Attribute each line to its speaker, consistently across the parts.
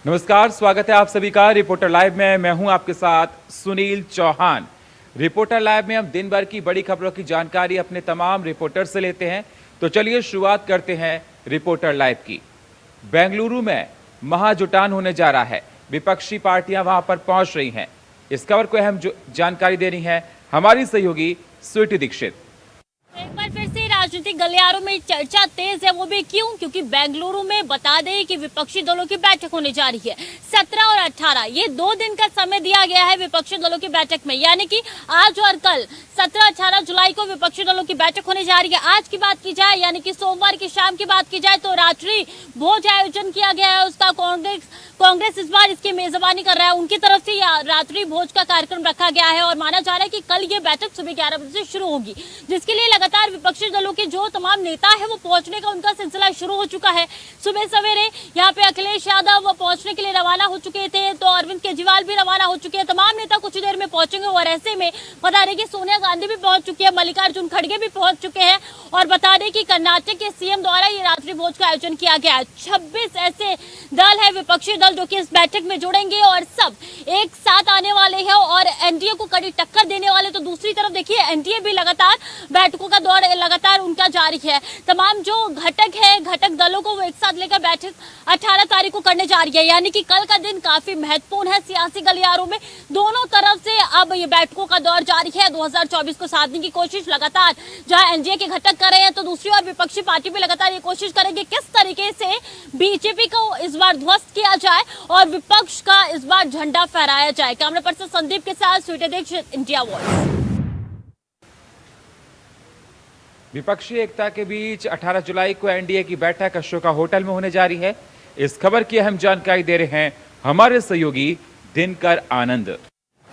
Speaker 1: नमस्कार, स्वागत है आप सभी का रिपोर्टर लाइव में। मैं हूं आपके साथ सुनील चौहान। रिपोर्टर लाइव में हम दिन भर की बड़ी खबरों की जानकारी अपने तमाम रिपोर्टर से लेते हैं। तो चलिए शुरुआत करते हैं रिपोर्टर लाइव की। बेंगलुरु में महाजुटान होने जा रहा है। विपक्षी पार्टियां वहां पर पहुंच रही हैं। इस खबर को अहम जानकारी दे रही है हमारी सहयोगी स्वीटी दीक्षित।
Speaker 2: एक बार फिर से राजनीतिक गलियारों में चर्चा तेज है, वो भी क्यों? क्योंकि बेंगलुरु में बता दें कि विपक्षी दलों की बैठक होने जा रही है 17 और 18। ये 2 दिन का समय दिया गया है विपक्षी दलों की बैठक में, यानी कि आज और कल 17-18 जुलाई को विपक्षी दलों की बैठक होने जा रही है। आज की बात की जाए, यानी कि सोमवार की शाम की बात की जाए, तो रात्रि भोज आयोजन किया गया है। उसका कांग्रेस इस बार इसकी मेजबानी कर रहा है। उनकी तरफ से रात्रि भोज का कार्यक्रम रखा गया है और माना जा रहा है कि कल ये बैठक सुबह 11 बजे से शुरू होगी, जिसके लिए लगातार विपक्षी दलों के जो तमाम नेता है वो पहुंचने का उनका सिलसिला शुरू हो चुका है। सुबह सवेरे यहाँ पे अखिलेश यादव पहुंचने के लिए रवाना हो चुके थे, तो अरविंद केजरीवाल भी रवाना हो चुके हैं। तमाम नेता कुछ ही देर में पहुंचेंगे और ऐसे में बता दें कि सोनिया गांधी भी पहुंच चुकी है, मल्लिकार्जुन खड़गे भी पहुंच चुके हैं। और बता दें कि कर्नाटक के सीएम द्वारा ये रात्रि भोज का आयोजन किया गया है। 26 ऐसे दल है विपक्षी दल जो कि इस बैठक में जुड़ेंगे और सब एक साथ आने वाले हैं और एनडीए को कड़ी टक्कर देने वाले। तो दूसरी तरफ देखिए, एनडीए भी लगातार बैठकों का दौर लगातार उनका जारी है। तमाम जो घटक दलों को वो एक साथ लेकर बैठक 18 तारीख को करने जा रही है, यानी कि कल का दिन काफी महत्वपूर्ण है सियासी गलियारों में। दोनों तरफ से अब ये बैठकों का दौर जारी है। 2024 को साधने की कोशिश लगातार जहां एनडीए के घटक कर रहे हैं, तो दूसरी ओर विपक्षी पार्टी भी लगातार ये कोशिश करेंगे किस तरीके से बीजेपी को इस बार ध्वस्त किया जाए और विपक्ष का इस बार झंडा फहराया जाए। कैमरा पर्सन संदीप के साथ स्वीटी दीक्षित, इंडिया वॉइस।
Speaker 1: विपक्षी एकता के बीच 18 जुलाई को एनडीए की बैठक अशोका होटल में होने जा रही है। इस खबर की अहम जानकारी दे रहे हैं हमारे सहयोगी दिनकर आनंद।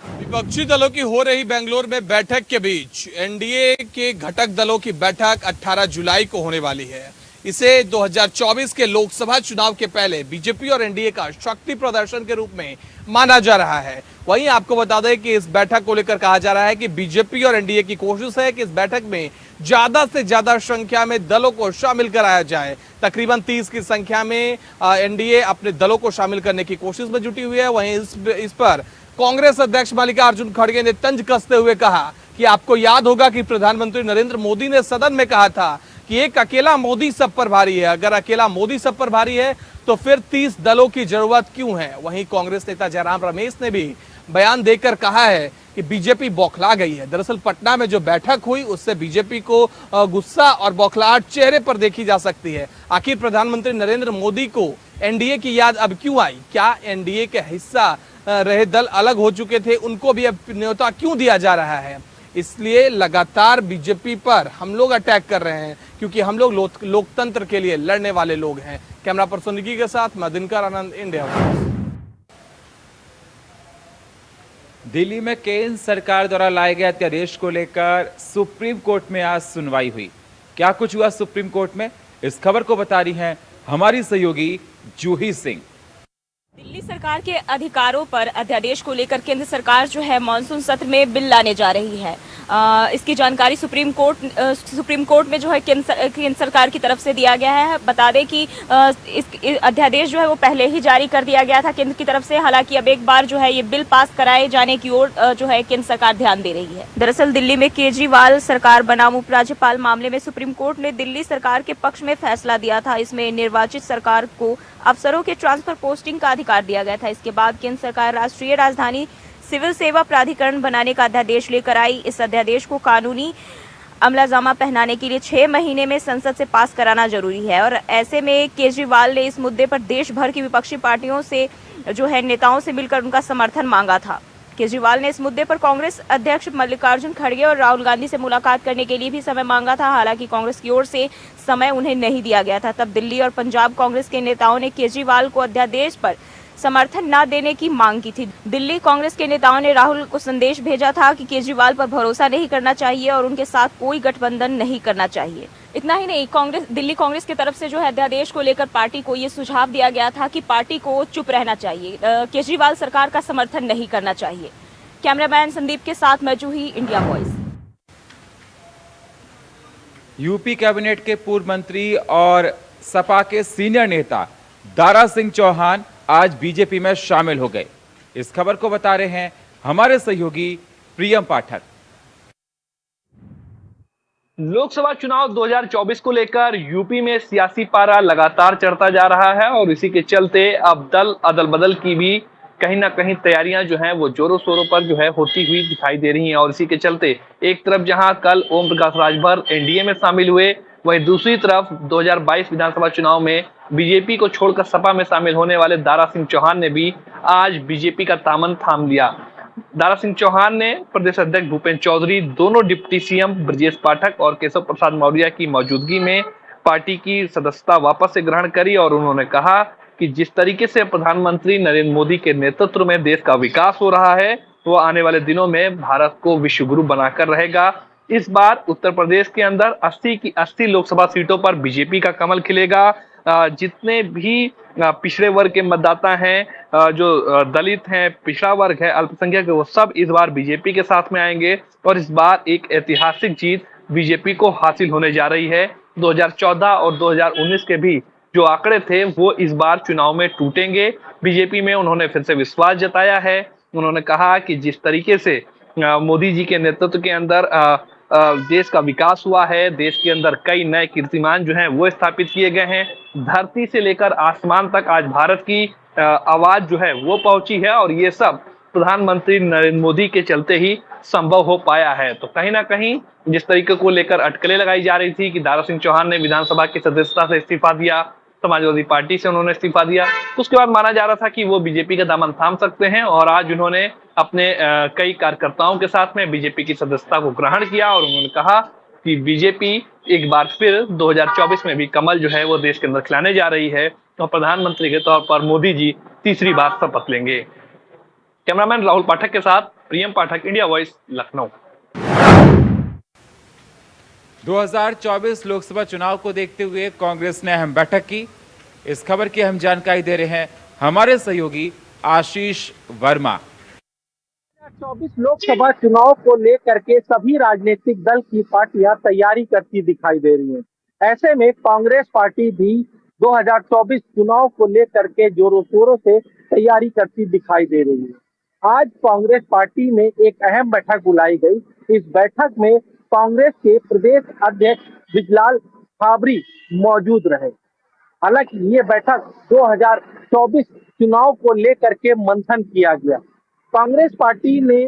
Speaker 3: विपक्षी दलों की हो रही बेंगलुरु में बैठक के बीच एनडीए के घटक दलों की बैठक 18 जुलाई को होने वाली है। इसे 2024 के लोकसभा चुनाव के पहले बीजेपी और एनडीए का शक्ति प्रदर्शन के रूप में माना जा रहा है। वहीं आपको बता दें कि इस बैठक को लेकर कहा जा रहा है कि बीजेपी और एनडीए की कोशिश है कि इस बैठक में ज्यादा से ज्यादा संख्या में दलों को शामिल कराया जाए। तकरीबन 30 की संख्या में एनडीए अपने दलों को शामिल करने की कोशिश में जुटी हुई है। वहीं इस पर कांग्रेस अध्यक्ष मल्लिकार्जुन खड़गे ने तंज कसते हुए कहा कि आपको याद होगा कि प्रधानमंत्री नरेंद्र मोदी ने सदन में कहा था कि एक अकेला मोदी सब पर भारी है। अगर अकेला मोदी सब पर भारी है तो फिर 30 दलों की जरूरत क्यों है। वहीं कांग्रेस नेता जयराम रमेश ने भी बयान देकर कहा है कि बीजेपी बौखला गई है। दरअसल पटना में जो बैठक हुई उससे बीजेपी को गुस्सा और बौखलाहट चेहरे पर देखी जा सकती है। आखिर प्रधानमंत्री नरेंद्र मोदी को एनडीए की याद अब क्यों आई? क्या एनडीए के हिस्सा रहे दल अलग हो चुके थे, उनको भी अब न्योता क्यों दिया जा रहा है? इसलिए लगातार बीजेपी पर हम लोग अटैक कर रहे हैं, क्योंकि हम लोग लोकतंत्र के लिए लड़ने वाले लोग हैं। कैमरा पर्सन निकी के साथ मैं दिनकर आनंद, इंडिया वॉइस।
Speaker 1: दिल्ली में केंद्र सरकार द्वारा लाए गए अध्यादेश को लेकर सुप्रीम कोर्ट में आज सुनवाई हुई। क्या कुछ हुआ सुप्रीम कोर्ट में, इस खबर को बता रही हैं हमारी सहयोगी जूही सिंह।
Speaker 4: दिल्ली सरकार के अधिकारों पर अध्यादेश को लेकर केंद्र सरकार जो है मानसून सत्र में बिल लाने जा रही है। इसकी जानकारी सुप्रीम कोर्ट में जो है केंद्र सरकार की तरफ से दिया गया है। बता दें कि इस अध्यादेश जो है वो पहले ही जारी कर दिया गया था केंद्र की तरफ से। हालांकि अब एक बार जो है ये बिल पास कराए जाने की ओर जो है केंद्र सरकार ध्यान दे रही है। दरअसल दिल्ली में केजरीवाल सरकार बनाम उपराज्यपाल मामले में सुप्रीम कोर्ट ने दिल्ली सरकार के पक्ष में फैसला दिया था। इसमें निर्वाचित सरकार को अफसरों के ट्रांसफर पोस्टिंग का अधिकार दिया गया था। इसके बाद केंद्र सरकार राष्ट्रीय राजधानी सिविल सेवा प्राधिकरण बनाने का अध्यादेश लेकर आई। इस अध्यादेश को कानूनी अमलाजामा पहनाने के लिए 6 महीने में संसद से पास कराना जरूरी है। और ऐसे में केजरीवाल ने इस मुद्दे पर देश भर की विपक्षी पार्टियों से जो है नेताओं से मिलकर उनका समर्थन मांगा था। केजरीवाल ने इस मुद्दे पर कांग्रेस अध्यक्ष मल्लिकार्जुन खड़गे और राहुल गांधी से मुलाकात करने के लिए भी समय मांगा था। हालांकि कांग्रेस की ओर से समय उन्हें नहीं दिया गया था। तब दिल्ली और पंजाब कांग्रेस के नेताओं ने केजरीवाल को अध्यादेश पर समर्थन न देने की मांग की थी। दिल्ली कांग्रेस के नेताओं ने राहुल को संदेश भेजा था कि केजरीवाल पर भरोसा नहीं करना चाहिए और उनके साथ कोई गठबंधन नहीं करना चाहिए। इतना ही नहीं, दिल्ली कांग्रेस की तरफ से जो है अध्यादेश को लेकर पार्टी को ये सुझाव दिया गया था कि पार्टी को चुप रहना चाहिए, केजरीवाल सरकार का समर्थन नहीं करना चाहिए। कैमरामैन संदीप के साथ मैं जूही, इंडिया वॉइस।
Speaker 1: यूपी कैबिनेट के पूर्व मंत्री और सपा के सीनियर नेता दारा सिंह चौहान आज बीजेपी में शामिल हो गए। इस खबर को बता रहे हैं हमारे सहयोगी प्रियम पाठक।
Speaker 5: लोकसभा चुनाव 2024 को लेकर यूपी में सियासी पारा लगातार चढ़ता जा रहा है और इसी के चलते अब दल अदल बदल की भी कहीं ना कहीं तैयारियां जो हैं वो जोरों शोरों पर जो है होती हुई दिखाई दे रही हैं। और इसी के चलते एक तरफ जहां कल ओम प्रकाश राजभर एनडीए में शामिल हुए, वहीं दूसरी तरफ 2022 विधानसभा चुनाव में बीजेपी को छोड़कर सपा में शामिल होने वाले दारा सिंह चौहान ने भी आज बीजेपी का दामन थाम लिया। दारा सिंह चौहान ने प्रदेश अध्यक्ष भूपेंद्र चौधरी, दोनों डिप्टी सीएम ब्रजेश पाठक और केशव प्रसाद मौर्य की मौजूदगी में पार्टी की सदस्यता वापस से ग्रहण करी और उन्होंने कहा कि जिस तरीके से प्रधानमंत्री नरेंद्र मोदी के नेतृत्व में देश का विकास हो रहा है वो आने वाले दिनों में भारत को विश्व गुरु बनाकर रहेगा। इस बार उत्तर प्रदेश के अंदर 80 की 80 लोकसभा सीटों पर बीजेपी का कमल खिलेगा। जितने भी पिछड़े वर्ग के मतदाता हैं, जो दलित हैं, पिछड़ा वर्ग है, अल्पसंख्यक है, वो सब इस बार बीजेपी के साथ में आएंगे और इस बार एक ऐतिहासिक जीत बीजेपी को हासिल होने जा रही है। 2014 और 2019 के भी जो आंकड़े थे वो इस बार चुनाव में टूटेंगे। बीजेपी में उन्होंने फिर से विश्वास जताया है। उन्होंने कहा कि जिस तरीके से मोदी जी के नेतृत्व के अंदर देश का विकास हुआ है, देश के अंदर कई नए कीर्तिमान जो हैं वो स्थापित किए गए हैं। धरती से लेकर आसमान तक आज भारत की आवाज जो है वो पहुंची है और ये सब प्रधानमंत्री नरेंद्र मोदी के चलते ही संभव हो पाया है। तो कहीं ना कहीं जिस तरीके को लेकर अटकलें लगाई जा रही थी कि दारा सिंह चौहान ने विधानसभा की सदस्यता से इस्तीफा दिया, समाजवादी पार्टी से उन्होंने इस्तीफा दिया, उसके बाद माना जा रहा था कि वो बीजेपी का दामन थाम सकते हैं और आज उन्होंने अपने कई कार्यकर्ताओं के साथ में बीजेपी की सदस्यता को ग्रहण किया और उन्होंने कहा कि बीजेपी एक बार फिर 2024 में भी कमल जो है वो देश के अंदर खिलाने जा रही है और प्रधानमंत्री के तौर पर मोदी जी तीसरी बार शपथ लेंगे। कैमरामैन राहुल पाठक के साथ प्रियम पाठक, इंडिया वॉइस, लखनऊ।
Speaker 1: 2024 लोकसभा चुनाव को देखते हुए कांग्रेस ने अहम बैठक की। इस खबर की अहम जानकारी दे रहे हैं हमारे सहयोगी आशीष वर्मा।
Speaker 6: 2024 लोकसभा चुनाव को लेकर के सभी राजनीतिक दल की पार्टियां तैयारी करती दिखाई दे रही हैं। ऐसे में कांग्रेस पार्टी भी 2024 चुनाव को लेकर के जोरों शोरों से तैयारी करती दिखाई दे रही है। आज कांग्रेस पार्टी में एक अहम बैठक बुलाई गई। इस बैठक में कांग्रेस के प्रदेश अध्यक्ष बिजलाल छाबरी मौजूद रहे। हालांकि ये बैठक 2024 चुनाव को लेकर के मंथन किया गया। कांग्रेस पार्टी ने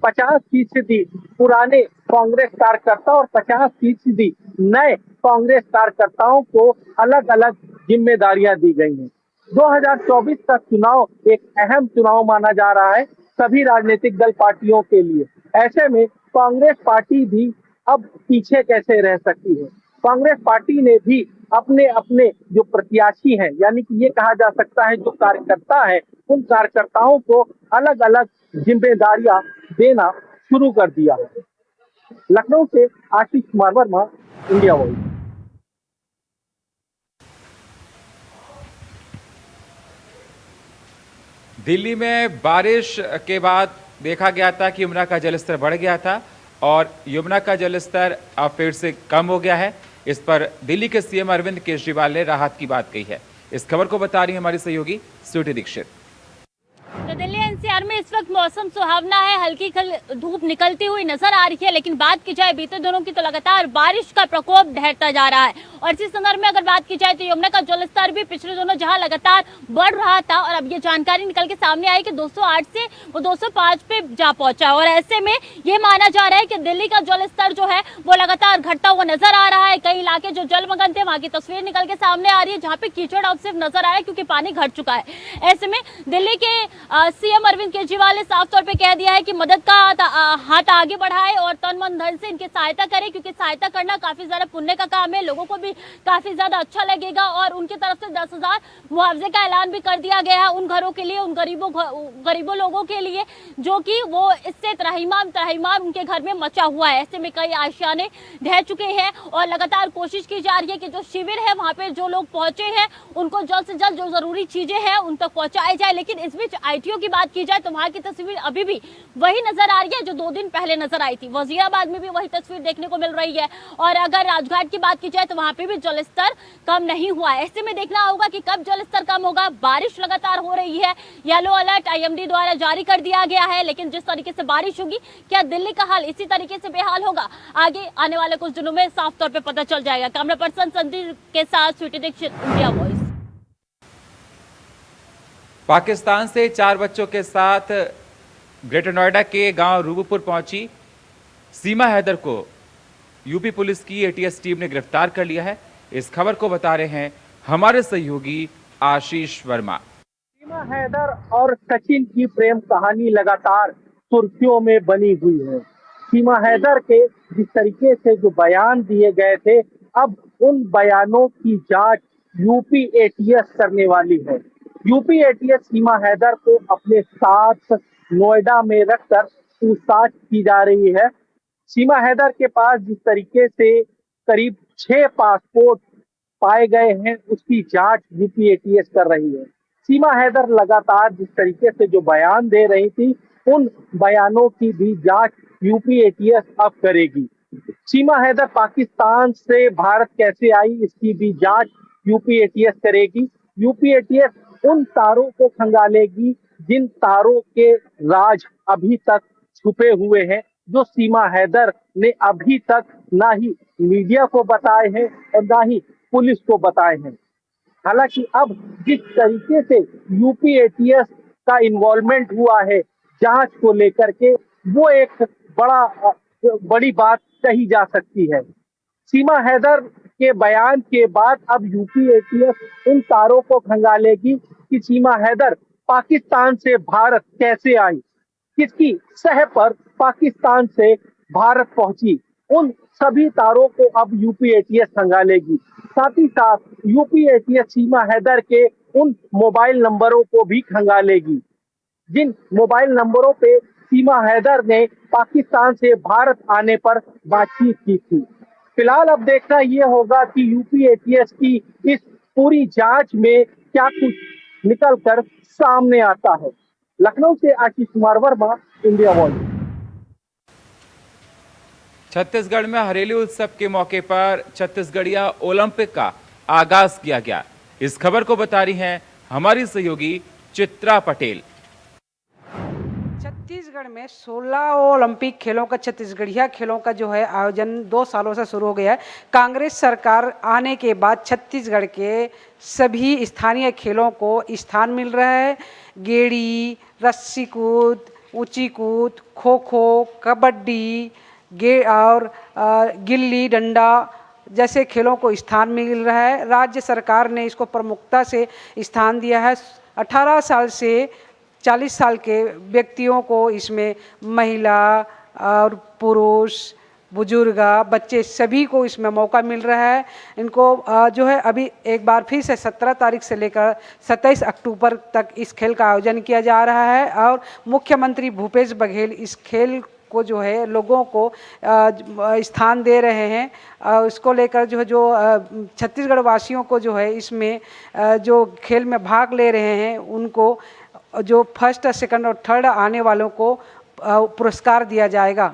Speaker 6: 50% पुराने कांग्रेस कार्यकर्ता और 50% नए कांग्रेस कार्यकर्ताओं को अलग अलग जिम्मेदारियां दी गई हैं। 2024 का चुनाव एक अहम चुनाव माना जा रहा है सभी राजनीतिक दल पार्टियों के लिए। ऐसे में कांग्रेस पार्टी भी अब पीछे कैसे रह सकती है। कांग्रेस पार्टी ने भी अपने अपने जो प्रत्याशी हैं, यानी कि ये कहा जा सकता है जो कार्यकर्ता है, उन कार्यकर्ताओं को अलग अलग जिम्मेदारियां देना शुरू कर दिया है। लखनऊ से आशीष कुमार वर्मा, इंडिया वॉइस।
Speaker 1: दिल्ली में बारिश के बाद देखा गया था कि यमुना का जलस्तर बढ़ गया था और यमुना का जलस्तर अब फिर से कम हो गया है। इस पर दिल्ली के सीएम अरविंद केजरीवाल ने राहत की बात कही है। इस खबर को बता रही है हमारी सहयोगी स्वीटी दीक्षित।
Speaker 2: तो दिल्ली एनसीआर में इस वक्त मौसम सुहावना है, हल्की धूप निकलती हुई नजर आ रही है, लेकिन बात की जाए बीते दिनों की तो लगातार बारिश का प्रकोप ढहता जा रहा है। और इसी संदर्भ में अगर बात की जाए तो यमुना का जलस्तर भी पिछले दिनों जहां लगातार बढ़ रहा था और अब ये जानकारी निकल के सामने आई कि 208 से वो 205 पे जा पहुंचा। और ऐसे में ये माना जा रहा है कि दिल्ली का जलस्तर जो है वो लगातार घटता हुआ नजर आ रहा है। कई इलाके जो जलमग्न थे वहां की तस्वीर निकल के सामने आ रही है जहाँ पे कीचड़ अब सिर्फ नजर आया क्योंकि पानी घट चुका है। ऐसे में दिल्ली के सीएम अरविंद केजरीवाल ने साफ तौर पे कह दिया है कि मदद का हाथ आगे बढ़ाए और तन मन धन से इनकी सहायता करे, क्योंकि सहायता करना काफी ज्यादा पुण्य का काम है, लोगों को भी काफी ज्यादा अच्छा लगेगा। और उनकी तरफ से 10,000 मुआवजे का ऐलान भी कर दिया गया है उन घरों के लिए, उन गरीबों लोगों के लिए जो कि वो इससे त्राहिमाम उनके घर में मचा हुआ है। ऐसे में कई आशियाने ढह चुके हैं और लगातार कोशिश की जा रही है कि जो शिविर है वहां पे जो लोग पहुंचे हैं उनको जल्द से जल्द जो जरूरी चीजें हैं उन तक पहुंचाई जाए। लेकिन इस बीच आईटीओ की बात की जाए तो वहां की तस्वीर अभी भी वही नजर आ रही है जो 2 दिन पहले नजर आई थी। वजीराबाद में भी वही तस्वीर देखने को मिल रही है और अगर राजघाट की बात की जाए तो वहां पे भी जलस्तर कम नहीं हुआ है। ऐसे में देखना होगा कि कब जलस्तर कम होगा। बारिश लगातार हो रही है, येलो अलर्ट आईएमडी द्वारा जारी कर दिया गया है, लेकिन जिस तरीके से बारिश होगी क्या दिल्ली का हाल इसी तरीके से बेहाल होगा, आगे आने वाले कुछ दिनों में साफ तौर पर पता चल जाएगा। कैमरा पर्सन संदीप के साथ स्वीटी दीक्षित, इंडिया वॉइस।
Speaker 1: पाकिस्तान से 4 बच्चों के साथ ग्रेटर नोएडा के गांव रूबुपुर पहुंची सीमा हैदर को यूपी पुलिस की एटीएस टीम ने गिरफ्तार कर लिया है। इस खबर को बता रहे हैं हमारे सहयोगी आशीष वर्मा।
Speaker 6: सीमा हैदर और सचिन की प्रेम कहानी लगातार सुर्खियों में बनी हुई है। सीमा हैदर के जिस तरीके से जो बयान दिए गए थे, अब उन बयानों की जांच यूपी एटीएस करने वाली है। यूपी एटीएस सीमा हैदर को अपने साथ नोएडा में रखकर पूछताछ की जा रही है। सीमा हैदर के पास जिस तरीके से करीब 6 पासपोर्ट पाए गए हैं, उसकी जांच यूपी एटीएस कर रही है। सीमा हैदर लगातार जिस तरीके से जो बयान दे रही थी, उन बयानों की भी जांच यूपी एटीएस अब करेगी। सीमा हैदर पाकिस्तान से भारत कैसे आई, इसकी भी जांच यूपी एटीएस करेगी। यूपी एटीएस उन तारों को खंगालेगी जिन तारों के राज अभी तक छुपे हुए हैं, जो सीमा हैदर ने अभी तक ना ही मीडिया को बताए हैं और ना ही पुलिस को बताए हैं। हालांकि अब जिस तरीके से यूपी एटीएस का इन्वॉल्वमेंट हुआ है जांच को लेकर के, वो एक बड़ी बात कही जा सकती है। सीमा हैदर के बयान के बाद अब यूपी एटीएस उन तारों को खंगालेगी कि सीमा हैदर पाकिस्तान से भारत कैसे आई, किसकी सह पर पाकिस्तान से भारत पहुंची, उन सभी तारों को अब यूपी एटीएस खंगालेगी। साथ ही साथ यूपी एटीएस सीमा हैदर के उन मोबाइल नंबरों को भी खंगालेगी जिन मोबाइल नंबरों पे सीमा हैदर ने पाकिस्तान से भारत आने पर बातचीत की थी। फिलहाल अब देखना यह होगा कि यूपी एटीएस की इस पूरी जांच में क्या कुछ निकलकर सामने आता है। लखनऊ से आशीष कुमार वर्मा, इंडिया वॉइस।
Speaker 1: छत्तीसगढ़ में हरेली उत्सव के मौके पर छत्तीसगढ़िया ओलंपिक का आगाज किया गया। इस खबर को बता रही हैं हमारी सहयोगी चित्रा पटेल।
Speaker 7: छत्तीसगढ़ में 16 ओलंपिक खेलों का, छत्तीसगढ़िया खेलों का जो है आयोजन 2 सालों से शुरू हो गया है। कांग्रेस सरकार आने के बाद छत्तीसगढ़ के सभी स्थानीय खेलों को स्थान मिल रहा है। गेड़ी, रस्सी कूद, ऊंची कूद, खो खो, कबड्डी और गिल्ली डंडा जैसे खेलों को स्थान मिल रहा है। राज्य सरकार ने इसको प्रमुखता से स्थान दिया है। 18 साल से 40 साल के व्यक्तियों को इसमें महिला और पुरुष, बुजुर्ग, बच्चे सभी को इसमें मौका मिल रहा है। इनको जो है अभी एक बार फिर से 17 तारीख से लेकर 27 अक्टूबर तक इस खेल का आयोजन किया जा रहा है और मुख्यमंत्री भूपेश बघेल इस खेल को जो है लोगों को स्थान दे रहे हैं। इसको लेकर जो छत्तीसगढ़ वासियों को जो है इसमें जो खेल में भाग ले रहे हैं उनको जो फर्स्ट, सेकंड और थर्ड आने वालों को पुरस्कार दिया जाएगा।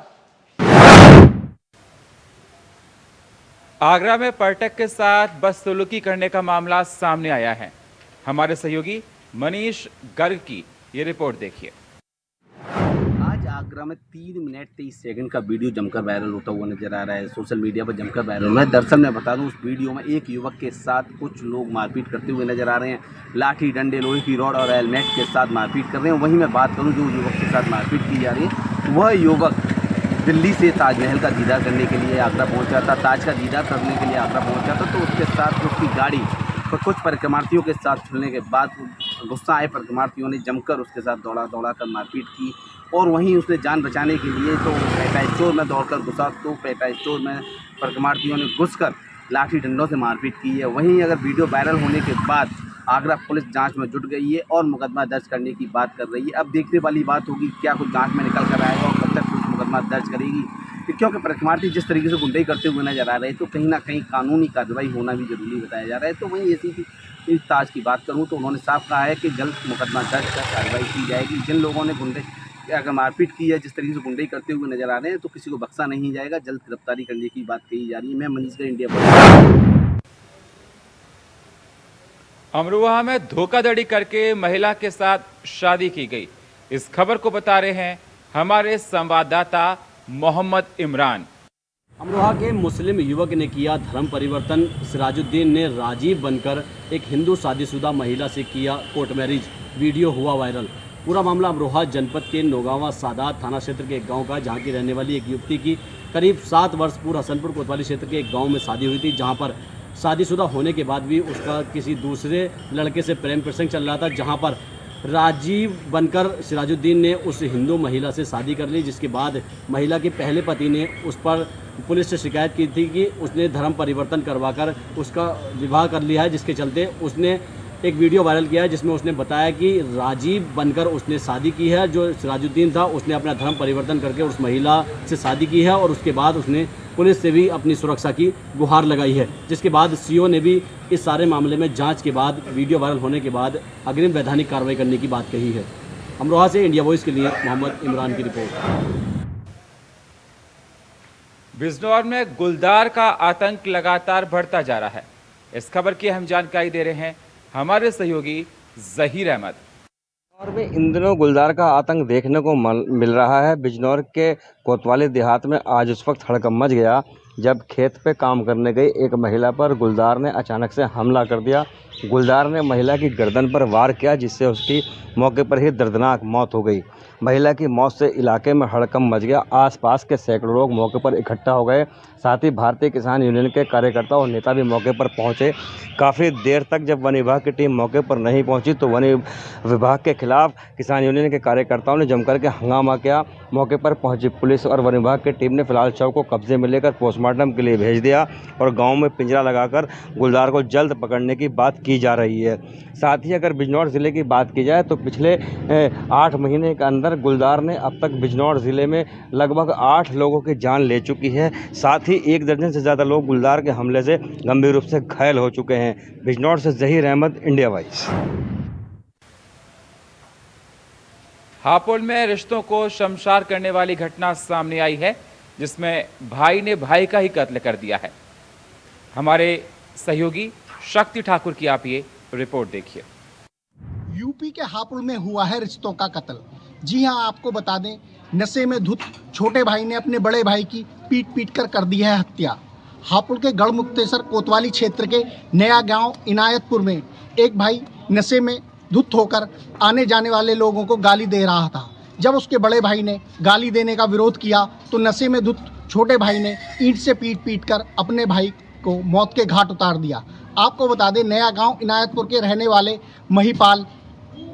Speaker 1: आगरा में पर्यटक के साथ बदसलूकी करने का मामला सामने आया है। हमारे सहयोगी मनीष गर्ग की ये रिपोर्ट देखिए।
Speaker 8: आज आगरा में 3 मिनट 23 सेकंड का वीडियो जमकर वायरल होता हुआ नजर आ रहा है। सोशल मीडिया पर जमकर वायरल हो रहा है। दरअसल मैं बता दूं, उस वीडियो में एक युवक के साथ कुछ लोग मारपीट करते हुए नजर आ रहे हैं। लाठी, डंडे, लोहे की रॉड और हेलमेट के साथ मारपीट कर रहे हैं। वहीं मैं बात करूं जो युवक के साथ मारपीट की जा रही है, वह युवक दिल्ली से ताजमहल का दीदार करने के लिए आगरा पहुंचा था। ताज का दीदार करने के लिए आगरा पहुंचा था, तो उसके साथ उसकी गाड़ी पर कुछ परिक्रमार्थियों के साथ छुड़ने के बाद गुस्सा आए परिक्रमार्थियों ने जमकर उसके साथ दौड़ा कर मारपीट की। और वहीं उसने जान बचाने के लिए तो पेटा स्टोर में दौड़कर घुसा, तो पेटा स्टोर में परिक्रमार्थियों ने घुसकर लाठी डंडों से मारपीट की है। वहीं अगर वीडियो वायरल होने के बाद आगरा पुलिस जांच में जुट गई है और मुकदमा दर्ज करने की बात कर रही है। अब देखने वाली बात होगी क्या कुछ जांच में निकल कर आएगा और कब तक पुलिस मुकदमा दर्ज करेगी। क्योंकि परीक्षार्थी जिस तरीके से गुंडाई करते हुए नजर आ रहे हैं, तो कहीं ना कहीं कानूनी कार्रवाई होना भी जरूरी बताया जा रहा है। तो वहीं ऐसी ताज की बात करूं तो उन्होंने साफ कहा है कि जल्द मुकदमा दर्ज कर कार्रवाई की जाएगी। जिन लोगों ने अगर मारपीट की है, जिस तरीके से गुंडाई करते हुए नजर आ रहे हैं, तो किसी को बख्शा नहीं जाएगा, जल्द गिरफ्तारी करने की बात कही जा रही है। मैं मनीष का इंडिया।
Speaker 1: अमरोहा में धोखाधड़ी करके महिला के साथ शादी की गई। इस खबर को बता रहे हैं हमारे संवाददाता मोहम्मद इमरान।
Speaker 9: अमरोहा के मुस्लिम युवक ने किया धर्म परिवर्तन। सिराजुद्दीन ने राजीव बनकर एक हिंदू शादीशुदा महिला से किया कोर्ट मैरिज। वीडियो हुआ वायरल। पूरा मामला अमरोहा जनपद के नौगावा सादात थाना क्षेत्र के एक गांव का, जहां की रहने वाली एक युवती की करीब 7 वर्ष पूर्व हसनपुर कोतवाली क्षेत्र के एक गांव में शादी हुई थी, जहां पर शादीशुदा होने के बाद भी उसका किसी दूसरे लड़के से प्रेम प्रसंग चल रहा था, जहां पर राजीव बनकर सिराजुद्दीन ने उस हिंदू महिला से शादी कर ली, जिसके बाद महिला के पहले पति ने उस पर पुलिस से शिकायत की थी कि उसने धर्म परिवर्तन करवाकर उसका विवाह कर लिया है, जिसके चलते उसने एक वीडियो वायरल किया है जिसमें उसने बताया कि राजीव बनकर उसने शादी की है। जो सिराजुद्दीन था उसने अपना धर्म परिवर्तन करके उस महिला से शादी की है और उसके बाद उसने पुलिस से भी अपनी सुरक्षा की गुहार लगाई है, जिसके बाद सीओ ने भी इस सारे मामले में जांच के बाद वीडियो वायरल होने के बाद अग्रिम वैधानिक कार्रवाई करने की बात कही है। अमरोहा से इंडिया वॉइस के लिए मोहम्मद इमरान की रिपोर्ट।
Speaker 1: बिजनौर में गुलदार का आतंक लगातार बढ़ता जा रहा है। इस खबर की अहम जानकारी दे रहे हैं हमारे सहयोगी जहीर अहमद।
Speaker 10: बिजनौर में इन दिनों गुलदार का आतंक देखने को मिल रहा है। बिजनौर के कोतवाली देहात में आज उस वक्त हड़कंप मच गया जब खेत पे काम करने गई एक महिला पर गुलदार ने अचानक से हमला कर दिया। गुलदार ने महिला की गर्दन पर वार किया, जिससे उसकी मौके पर ही दर्दनाक मौत हो गई। महिला की मौत से इलाके में हड़कंप मच गया। आसपास के सैकड़ों लोग मौके पर इकट्ठा हो गए। साथ ही भारतीय किसान यूनियन के कार्यकर्ता और नेता भी मौके पर पहुंचे। काफ़ी देर तक जब वन विभाग की टीम मौके पर नहीं पहुंची तो वन विभाग के खिलाफ किसान यूनियन के कार्यकर्ताओं ने जमकर के हंगामा किया। मौके पर पहुंची पुलिस और वन विभाग की टीम ने फिलहाल शव को कब्जे में लेकर पोस्टमार्टम के लिए भेज दिया और गाँव में पिंजरा लगाकर गुलदार को जल्द पकड़ने की बात की जा रही है। साथ ही अगर बिजनौर ज़िले की बात की जाए तो पिछले 8 महीने के अंदर गुलदार ने अब तक बिजनौर ज़िले में लगभग 8 लोगों की जान ले चुकी है। साथ ही 1 दर्जन से ज़्यादा लोग गुलदार के हमले से गंभीर रूप से घायल हो चुके हैं। बिजनौर से जहीर अहमद, इंडिया वॉइस।
Speaker 1: हापुड़ में रिश्तों को शर्मसार करने वाली घटना सामने आई है, जिसमें भाई ने भाई का ही कत्ल कर दिया है। हमारे सहयोगी शक्ति ठाकुर की आप ये रिपोर्ट देखिए।
Speaker 11: यूपी के हापुड़ में हुआ है रिश्तों का कत्ल। जी हां, आपको बता दें, नशे में धुत छोटे भाई ने अपने बड़े भाई की पीट कर कर दी है हत्या। हापुड़ के गढ़मुक्तेश्वर कोतवाली क्षेत्र के नया गांव इनायतपुर में एक भाई नशे में धुत होकर आने जाने वाले लोगों को गाली दे रहा था। जब उसके बड़े भाई ने गाली देने का विरोध किया तो नशे में धुत छोटे भाई ने ईंट से पीट कर अपने भाई को मौत के घाट उतार दिया। आपको बता दें, नया गांव इनायतपुर के रहने वाले महिपाल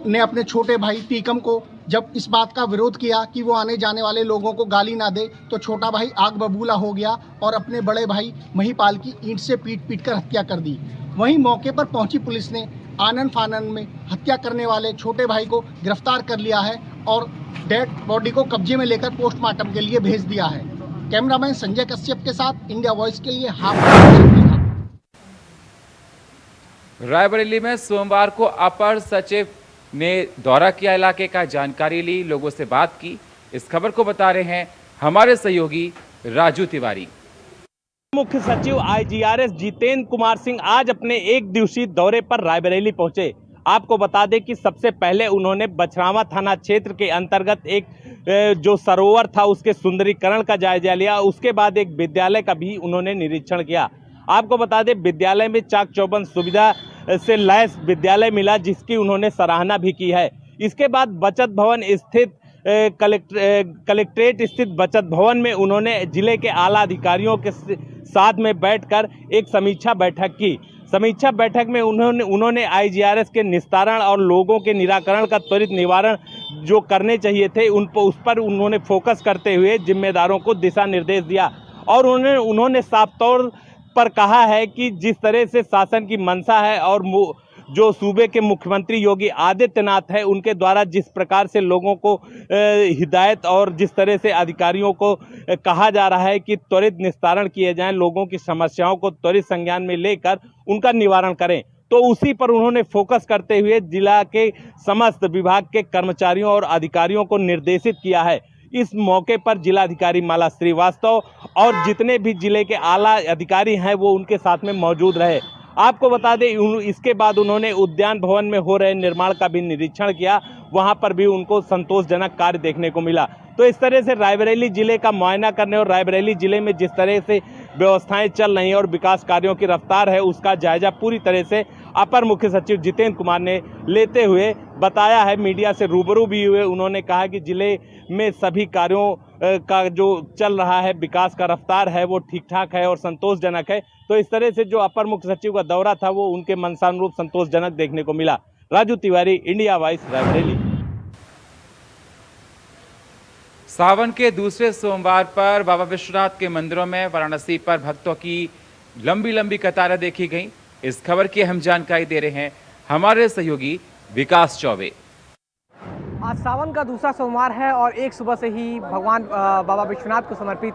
Speaker 11: ने अपने छोटे भाई टीकम को जब इस बात का विरोध किया कि वो आने जाने वाले लोगों को गाली ना दे, तो छोटा भाई आग बबूला हो गया और अपने बड़े भाई महिपाल की ईंट से पीट कर हत्या कर दी। वहीं मौके पर पहुंची पुलिस ने आनन फानन में हत्या करने वाले छोटे भाई को गिरफ्तार कर लिया है और डेड बॉडी को कब्जे में लेकर पोस्टमार्टम के लिए भेज दिया है। कैमरामैन संजय कश्यप के साथ इंडिया वॉइस के लिए हापुड़।
Speaker 1: रायबरेली में सोमवार को अपर सचिव ने दौरा किया, इलाके का जानकारी ली, लोगों से बात की। इस खबर को बता रहे हैं हमारे सहयोगी राजू तिवारी।
Speaker 12: मुख्य सचिव IGRS जितेंद्र कुमार सिंह आज अपने 1 दिवसीय दौरे पर रायबरेली पहुंचे। आपको बता दें कि सबसे पहले उन्होंने बछरावा थाना क्षेत्र के अंतर्गत एक जो सरोवर था उसके सुंदरीकरण का जायजा लिया। उसके बाद एक विद्यालय का भी उन्होंने निरीक्षण किया। आपको बता दें, विद्यालय में चाक चौबंद सुविधा से लैस विद्यालय मिला, जिसकी उन्होंने सराहना भी की है। इसके बाद बचत भवन स्थित कलेक्ट्रेट स्थित बचत भवन में उन्होंने जिले के आला अधिकारियों के साथ में बैठकर एक समीक्षा बैठक की। समीक्षा बैठक में उन्होंने IGRS के निस्तारण और लोगों के निराकरण का त्वरित निवारण जो करने चाहिए थे उस पर उन्होंने फोकस करते हुए जिम्मेदारों को दिशा निर्देश दिया। और उन्होंने साफ तौर पर कहा है कि जिस तरह से शासन की मंशा है और जो सूबे के मुख्यमंत्री योगी आदित्यनाथ है उनके द्वारा जिस प्रकार से लोगों को हिदायत और जिस तरह से अधिकारियों को कहा जा रहा है कि त्वरित निस्तारण किए जाएं, लोगों की समस्याओं को त्वरित संज्ञान में लेकर उनका निवारण करें, तो उसी पर उन्होंने फोकस करते हुए जिला के समस्त विभाग के कर्मचारियों और अधिकारियों को निर्देशित किया है। इस मौके पर जिलाधिकारी माला श्रीवास्तव और जितने भी जिले के आला अधिकारी हैं वो उनके साथ में मौजूद रहे। आपको बता दें इसके बाद उन्होंने उद्यान भवन में हो रहे निर्माण का भी निरीक्षण किया, वहां पर भी उनको संतोषजनक कार्य देखने को मिला। तो इस तरह से रायबरेली जिले का मुआयना करने और रायबरेली जिले में जिस तरह से व्यवस्थाएं चल रही हैं और विकास कार्यों की रफ्तार है उसका जायजा पूरी तरह से अपर मुख्य सचिव जितेंद्र कुमार ने लेते हुए बताया है। मीडिया से रूबरू भी हुए, उन्होंने कहा कि जिले में सभी कार्यों का जो चल रहा है विकास का रफ्तार है वो ठीक ठाक है और संतोषजनक है। तो इस तरह से जो अपर मुख्य सचिव का दौरा था वो उनके मनसानुरूप संतोषजनक देखने को मिला। Raju Tiwari, India Voice, Raebareli.
Speaker 1: सावन के दूसरे सोमवार पर बाबा विश्वनाथ के मंदिरों में वाराणसी पर भक्तों की लंबी लंबी कतारें देखी गईं। इस खबर की अहम जानकारी दे रहे हैं हमारे सहयोगी विकास चौबे।
Speaker 13: आज सावन का दूसरा सोमवार है और एक सुबह से ही भगवान बाबा विश्वनाथ को समर्पित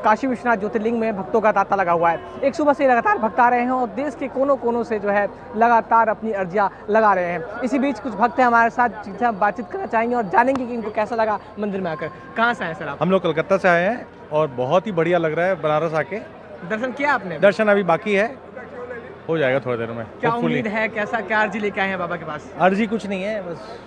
Speaker 13: काशी विश्वनाथ ज्योतिर्लिंग में भक्तों का तांता लगा हुआ है। एक सुबह से लगातार भक्त आ रहे हैं और देश के कोनों कोनों से जो है लगातार अपनी अर्जियां लगा रहे हैं। इसी बीच कुछ भक्त हैं हमारे साथ जिनसे हम बातचीत करना चाहेंगे और जानेंगे कि इनको कैसा लगा मंदिर में आकर। कहाँ से आए सर आप?
Speaker 14: हम लोग कलकत्ता से आए हैं और बहुत ही बढ़िया लग रहा है बनारस आके।
Speaker 13: दर्शन किया आपने?
Speaker 14: दर्शन अभी बाकी है, हो जाएगा थोड़ी देर में।
Speaker 13: क्या उम्मीद है, कैसा क्या अर्जी लेके आए हैं बाबा के पास?
Speaker 14: अर्जी कुछ नहीं है, बस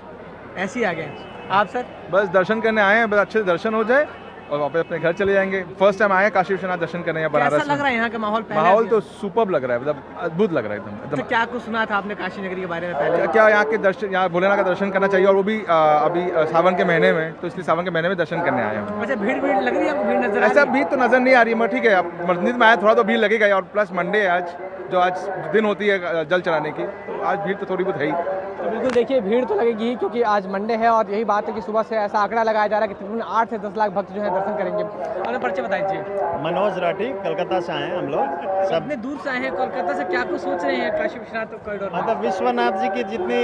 Speaker 13: ऐसे ही आ गए। आप सर?
Speaker 14: बस दर्शन करने आए हैं, बस अच्छे से दर्शन हो जाए और वापस अपने घर चले जाएंगे। फर्स्ट टाइम आए हैं काशी विश्वनाथ दर्शन करने यहाँ बनारस।
Speaker 13: कैसा लग रहा है यहाँ का माहौल?
Speaker 14: माहौल तो सुपर्ब लग रहा है, मतलब अद्भुत लग रहा है एकदम।
Speaker 13: तो क्या कुछ सुना था आपने काशी नगरी के बारे में पहले?
Speaker 14: क्या यहाँ के दर्शन, यहाँ भोलेनाथ का दर्शन करना चाहिए और वो भी अभी सावन के महीने में, तो इसलिए सावन के महीने में दर्शन करने आए हैं।
Speaker 13: अच्छा, भीड़ लग रही है आपको? भीड़ नजर
Speaker 14: ऐसा भीड़ तो नजर नहीं आ रही है, ठीक है। अब मंदिर में आया थोड़ा तो भीड़ लगेगा और प्लस मंडे है आज, जो आज दिन होती है जल चढ़ाने की, तो आज भीड़ तो थोड़ी बहुत है ही।
Speaker 13: तो बिल्कुल देखिए भीड़ तो लगेगी ही क्योंकि आज मंडे है और यही बात है कि सुबह से ऐसा आंकड़ा लगाया जा रहा है कि तकरीबन 8 से 10 लाख भक्त जो है दर्शन करेंगे। और परिचय बताइए।
Speaker 15: मनोज राठी, कलकत्ता से आए हैं हम लोग। सब
Speaker 13: इतने दूर से आए हैं कोलकाता से, क्या कुछ सोच रहे हैं काशी विश्वनाथ कॉरिडोर?
Speaker 15: मतलब विश्वनाथ जी की जितनी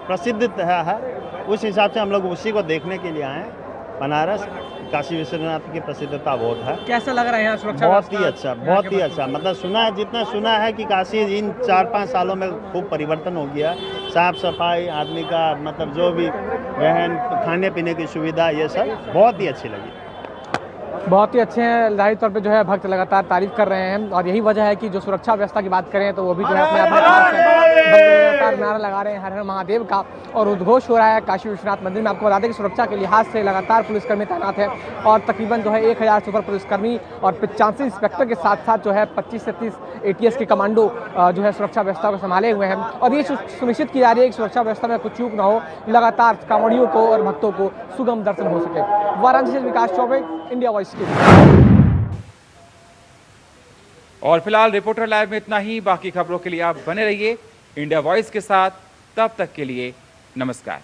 Speaker 15: प्रसिद्ध है उस हिसाब से हम लोग उसी को देखने के लिए आए हैं। बनारस काशी विश्वनाथ की प्रसिद्धता बहुत है।
Speaker 13: कैसा लग रहा है यहाँ सुरक्षा?
Speaker 15: बहुत ही अच्छा, बहुत ही अच्छा। मतलब सुना है, जितना सुना है कि काशी इन 4-5 सालों में खूब परिवर्तन हो गया। साफ सफाई, आदमी का मतलब जो भी रहन खाने पीने की सुविधा, ये सब बहुत ही अच्छी लगी।
Speaker 13: बहुत ही अच्छे हैं। जाहिर तौर पे जो है भक्त लगातार तारीफ कर रहे हैं और यही वजह है कि जो सुरक्षा व्यवस्था की बात करें तो वो भी जो है अपने आप में खास है। लगातार नारा लगा रहे हैं हर हर महादेव का और उद्घोष हो रहा है काशी विश्वनाथ मंदिर में। आपको बता दें कि सुरक्षा के लिहाज से लगातार पुलिसकर्मी तैनात है और तकरीबन जो है 1000 सुपर पुलिसकर्मी और 85 इंस्पेक्टर के साथ साथ जो है 25 से 30 ATS के कमांडो जो है सुरक्षा व्यवस्था को संभाले हुए हैं। और ये सुनिश्चित की जा रही है कि सुरक्षा व्यवस्था में कुछ चूक न हो, लगातार कांवड़ियों को और भक्तों को सुगम दर्शन हो सके। वाराणसी से विकास चौबे, इंडिया वॉइस।
Speaker 1: और फिलहाल रिपोर्टर लाइव में इतना ही। बाकी खबरों के लिए आप बने रहिए इंडिया वॉइस के साथ। तब तक के लिए नमस्कार।